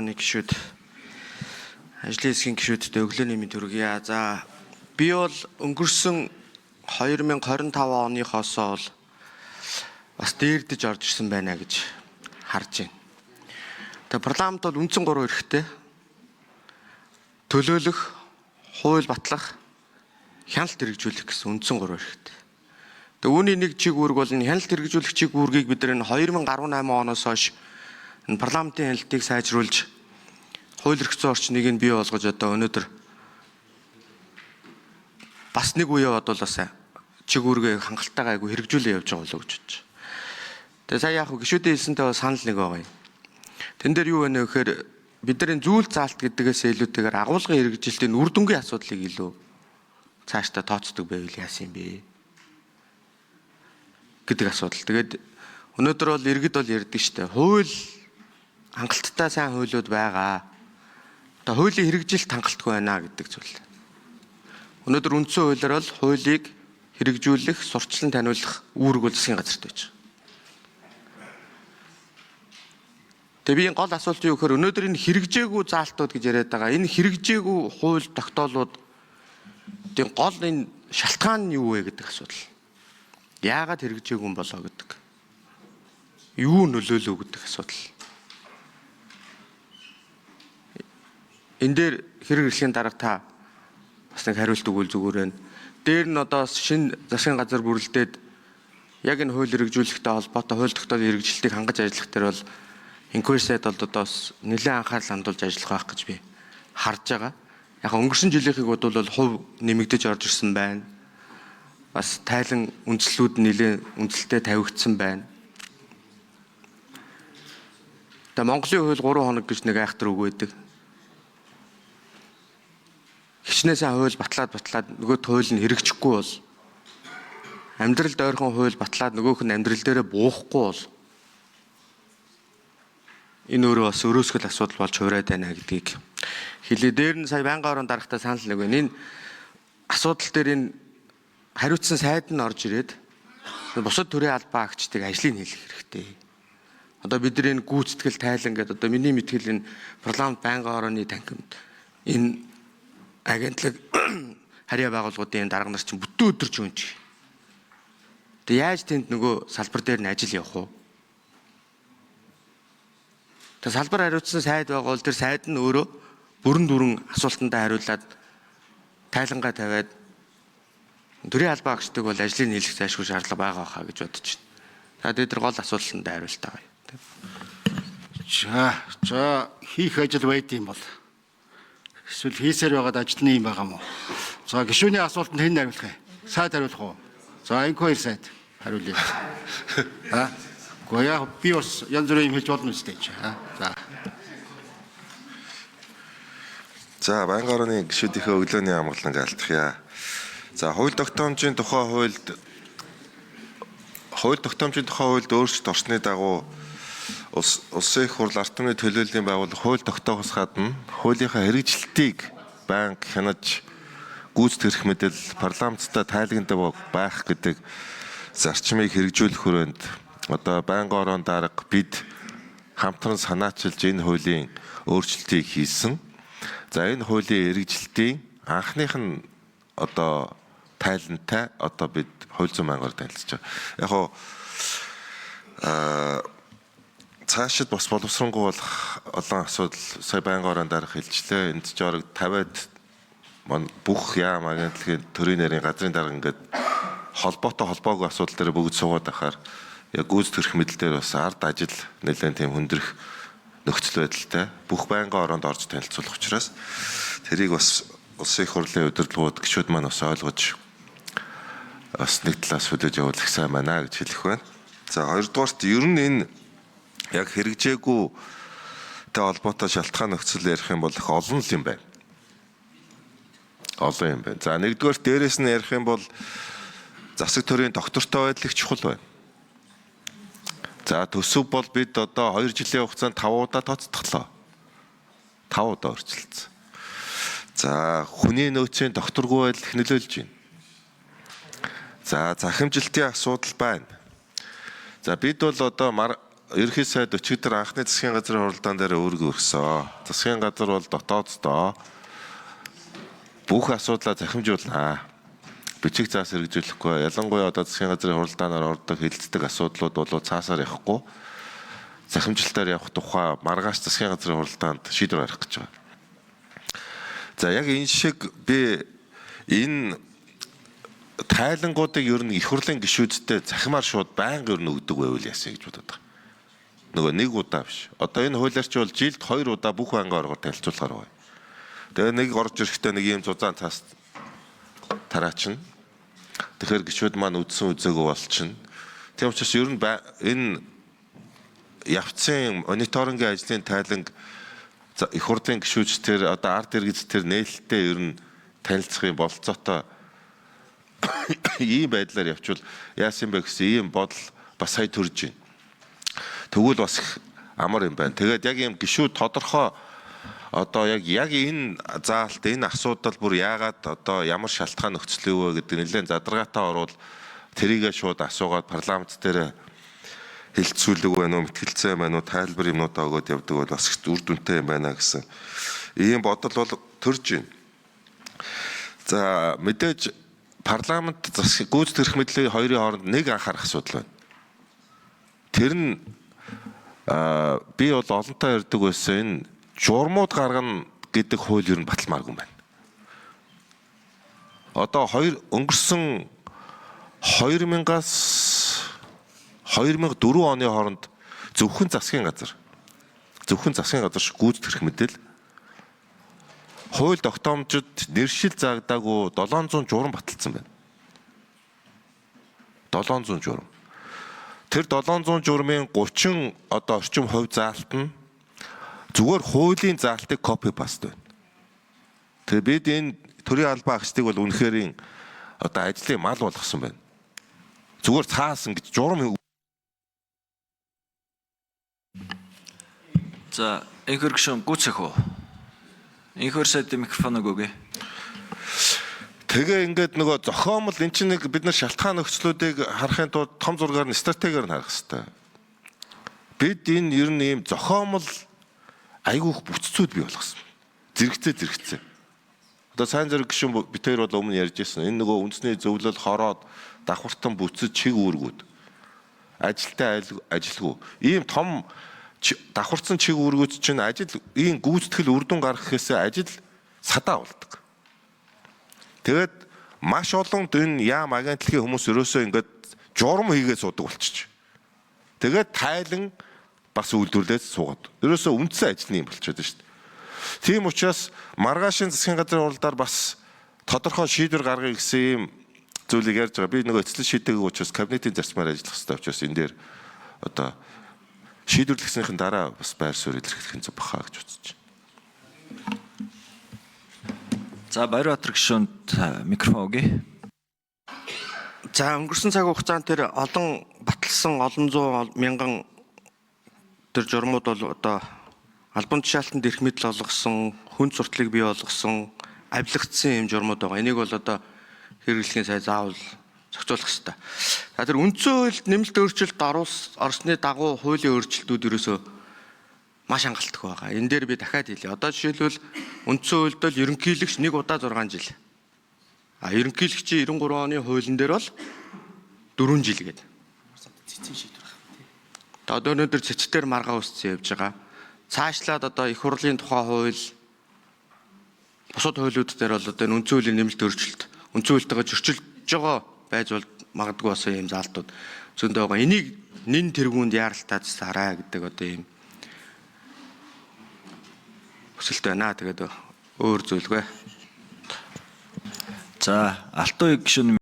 гарууны гишүүд ажлын хэсгийн гишүүдтэй өглөөний мэнд хүргье. За би бол өнгөрсөн 2025 оныхоос бол бас дээрдэж орж ирсэн байна гэж харж байна. Тэгээ парламент бол үндсэн 3 эрхтэй. Төлөөлөх, хууль батлах, хяналт хэрэгжүүлэх гэсэн үндсэн 3 эрхтэй. Тэгээ үүний нэг чиг үүрэг бол энэ хяналт хэрэгжүүлэх чиг үүргийг бид нар 2018 оноос хойш парламентын хяналтыг сайжруулж хууль эрх зүйн орчныг нь бий болгож одоо өнөөдөр бас нэг үе бодвол бас чиг үүргээ хангалтайгаа айгу хэрэгжүүлээ явж байгаа болов уу гэж бодож. Тэгээ сая яг гишүүдийн хэлсэнтэй бас санал нэг байгаа юм. Тэн дээр юу вэ гэхээр бидний зүйл заалт гэдгээс илүүтэйгээр агуулгын хэрэгжилтийн үр дүнгийн асуудлыг илүү цаашдаа тооцдог байвал яасан юм бэ гэдэг асуудал. Тэгээд өнөөдөр бол иргэд бол ярьдаг штэ. Хууль хангалттай сайн хуулиуд байгаа. Одоо хуулийн хэрэгжилт хангалтгүй байна гэдэг зүйл. Өнөөдөр үндсэн хуулиар бол хуулийг хэрэгжүүлэх, сурчлан таниулах үүрэг бол засгийн газарт байж байгаа. Тэгээ би гол асуулт юу гэхээр өнөөдөр энэ хэрэгжээгүй заалтууд гэж яриад байгаа. Энэ хэрэгжээгүй хууль тогтоолууд тийм гол энэ шалтгаан нь юу вэ гэдэг асуудал. Яагаад хэрэгжээгүй юм болоо гэдэг. Юу нөлөөлөө гэдэг асуудал. Энэ дээр хэрэг эрхлийн дарга та бас нэг хариулт өгвөл зүгээр байна. Дээр нь одоо шинэ засгийн газар бүрэлдээд яг энэ хууль хэрэгжүүлэхтэй холбоотой хууль тогтоолын хэрэгжилтийг хангаж ажиллах дээр бол инквестэд бол одоо нэлээд анхаарал хандуулж ажиллах байх гэж би харж байгаа. Яг өнгөрсөн жилийнхийг бодвол хувь нэмэгдэж орж ирсэн байна. Бас тайлан үндслүүд нэлээд үндсэлтэд тавигдсан байна. Тэгээ Монголын хууль 3 хоног гэж нэг айхтар үг байдаг. Хичнээн хууль батлаад нөгөө хууль нь хэрэгжихгүй бол амьдралд ойрхон хууль батлаад нөгөөх нь амьдрал дээрээ буухгүй бол энэ өөрөө бас өрөөсгөл асуудал болж хувраад байна гэдгийг хэлээ. Дээр нь сая байнгын орон дарагтай санал нэг байна. Энэ асуудал дээр энэ хариуцсан сайд нь орж ирээд бусад төрийн албан агчдыг ажлыг хийх хэрэгтэй. Одоо бидний энэ гүйцэтгэл тайлан гэдэг одоо миний мэтгэл энэ парламент байнгын орооны танхимд энэ агентлаг харьяа байгууллагуудын дарга нар чинь бүтэн өдөр ч үнж. Тэгээ яаж тэнд нөгөө салбар дээр нь ажил явах вэ? Тэгээ салбар хариуцсан сайд байгаа бол тэр сайд нь өөрөө бүрэн асуултандаа хариулаад тайлангаа тавиад төрийн албан агчдыг бол ажлыг нийлэх зайлшгүй шаардлага байгаа хаа гэж бодож байна. За тэгээд тэр гол асуултандаа хариулт байгаа юм. За хийх ажил байд юм бол эсвэл хийсээр байгаад ажилтны юм байгаа мó. За гишүүний асуултанд хэн хариулах вэ? Сайд хариулах уу? За инквайр сайд хариулъя. Гоёа би бас янз бүрийн юм хэлж болно үстэй чи. За байнгын орооны гишүүдийнхээ өглөөний амгалан алтхъя. За хууль тогтоомжийн тухай хуульд өөрчлөлт орсны дагуу Улсын их хурл ард түмний төлөөллийн байгууллага хууль тогтоохоос гадна хуулийнхаа хэрэгжилтийг байнга хянаж гүйцэтгэх мэдэл парламенттай тайлагнатай байх гэдэг зарчмыг хэрэгжүүлэх хүрээнд одоо байнгын орон дарга бид хамтран санаачилж энэ хуулийн өөрчлөлтийг хийсэн. За энэ хуулийн хэрэгжилтийн анхных нь одоо тайлантай одоо бид хууль зүйн байнгаар танилцж байгаа. Яг цаашид бас боловсронгуй болох олон асуудал сая байнгын орон дарга хэлжлээ. Энд ч орог 50-ад бүх яам агентлагийн төрийн нарийн газрын дарга ингээд холбоогүй асуудал дээр бүгд суугаад байхаар яг гүйцэтгэх мэдэл дээр бас ард ажил нэлээд тийм хүндрэх нөхцөл байдалтай бүх байнгын оронд орж танилцуулах учраас тэрийг бас улсын их хурлын удирдлагууд гишүүд маань бас ойлгож бас нэг талаас хүлээж явуулах сайн байна гэж хэлэх байна. За хоёрдугаарт ер нь энэ яг хэрэгжээгүй тэ холбоотой шалтгаан нөхцөл ярих юм бол их олон юм байна. Олон юм байна. За нэгдүгээр дээрээс нь ярих юм бол засаг төрийн доктортой байдал их чухал байна. За төсөв бол бид одоо 2 жилийн хугацаанд 5 удаа тооцогдлоо. 5 удаа өөрчилсөн. За хүний нөөцийн докторгүй байдал их нөлөөлж байна. За захимжилтын асуудал байна. За бид бол одоо ерхий сайд өчигдөр анхны засгийн газрын хуралдаан дээр өөргөө өргөсөн. Засгийн газар бол дотооддоо бүх асуудлаа захимжуулнаа. Бичиг заас хэрэгжүүлэхгүй. Ялангуяа одоо засгийн газрын хуралдаанаар ордог хилцдэг асуудлууд бол цаасаар явахгүй. Захимжилтаар явах тухай маргааш засгийн газрын хуралдаанд шийдвэр гаргах гэж байна. За яг энэ шиг би энэ тайлангуудыг ер нь их хурлын гишүүдтэй захимаар шууд байнга ер нь өгдөг байвал яасан гэж бодоод байгаа. Нөгөө нэг удаа биш. Одоо энэ хуулиарч бол жилд 2 удаа бүх байнгын оргоор танилцуулахаар байна. Тэгээ нэг орж ирэхдээ нэг юм зузаан цаас тараачна. Тэгэхээр гишүүд маань үдсэн үзээгүй болчихно. Тийм учраас ер нь энэ явцын мониторингийн ажлын тайланг их хурлын гишүүдчдэр одоо ард иргэдчдэр нээлттэй ер нь танилцахын болцоотой ийм байдлаар явчвал яасан бэ гэсэн ийм бодол бас сая төрж байна. Тэгвэл бас амар юм байна. Тэгээд яг ийм гишүүд тодорхой одоо яг энэ заалт энэ асуудал бүр яагаад одоо ямар шалтгаан нөхцөл вэ гэдэг нэлээд задаргаатай орвол тэрийгээ шууд асуугаад парламент дээр хэлцүүлэг байна уу, мэтгэлцээ байна уу, тайлбар юмнуудаа өгөөд явдаг бол бас үр дүнтэй юм байна гэсэн ийм бодол бол төрж байна. За мэдээж парламент гүйцэтгэх эрх мэдлийн хоёрын хооронд нэг анхаарах асуудал байна. Тэр нь би бол олонтаа ярьдаг байсан энэ журмууд гаргана гэдэг хууль ер нь баталмааргүй байна. Одоо өнгөрсөн 2000-аас 2004 оны хооронд зөвхөн засгийн газар шиг гүйцэтгэх эрх мэдэл хууль тогтоомжид нэршил заагдаагүй 700 журам баталсан байна. 700 журам. Тэр 700 журмын 30 одоо орчим хувь заалт нь зүгээр хуулийн заалтыг копи паст байна. Тэгээ бид энэ төрийн албан агчдыг бол үнэхээр одоо ажлын мал болгосон байна. Зүгээр цаасан гэж журам. За энхэр гишүүн гүцэх үү? Энхэр сайд микрофоног өгье. Тэгээ ингээд нөгөө зохиомл эн чинь нэг бид нар шалтгаан нөхцлүүдийг харахын тулд том зургаар нь стратегиар нь харах хэрэгтэй. Бид энэ ер нь ийм зохиомл айгүйх бүтцүүд бий болгосон. Зэрэгцээ. Одоо сайн зэрэг гишүүн битээр бол өмнө ярьж ирсэн. Энэ нөгөө үндэсний зөвлөл хороод давхартан бүтцэд чиг үүргүүд. Ажилтай ажилгүй. Ийм том давхарцсан чиг үүргүүд чинь ийм гүйцэтгэл үр дүн гаргах гэхээс ажил садаа болдог. Тэгээд маш олон энэ яам агентлагийн хүмүүс ерөөсөө ингээд журам хийгээд суудаг болчих. Тэгээд тайлан бас үйлдвэрлээд суугаад. Ерөөсөө үндсэн ажлын юм болчиход шүү дээ. Тийм учраас маргаашийн засгийн газрын хуралдаар бас тодорхой шийдвэр гаргая гэсэн юм зүйлийг ярьж байгаа. Би нөгөө эцэслэл шийдээг учраас кабинетийн зарчмаар ажиллах хэрэгтэй учраас энэ дээр одоо шийдвэрлэгснийхэн дараа бас байр суурь илэрхийлэх нь зөв баха гэж үзэж байна. За Баярбаатар гишүүнд микрофон өгье. За өнгөрсөн цаг хугацаанд тэр олон баталсан олон зуун мянган тэр журмууд бол одоо албан тушаалтанд эрх мэдэл олгосон, хүн сурталыг бий болгосон, авилгацсан юм журмууд байгаа. Энийг бол одоо хэрэглэхийн сай заавал зохицуулах хэрэгтэй. За тэр үндсэн хуульд нэмэлт өөрчлөлт орсны дагуу хуулийн өөрчлөлтүүд ерөөсөө маш хангалттай байгаа. Энэ дээр би дахиад хэлье. Одоо жишээлбэл үндсэн хуульд л ерөнхийлөгч 1 удаа 6 жил. Ерөнхийлөгчийн 93 оны хуулийн дээр бол 4 жил гэдэг. Одоо өнөөдөр цэцтэр маргаа үсцэн явж байгаа. Цаашлаад одоо их хурлын тухай хууль бусад хуулиуд дээр бол одоо үндсэн хуулийн нэмэлт өөрчлөлт, үндсэн хуультэйгээ зөрчилж байгаа байж бол магадгүй болсон юм заалтууд зөндөө байгаа. Энийг нэн тэргуунд яаралтай засаарай гэдэг одоо юм хүсэлт байна. Тэгээд өөр зүйлгүй. За Алтан гишүүн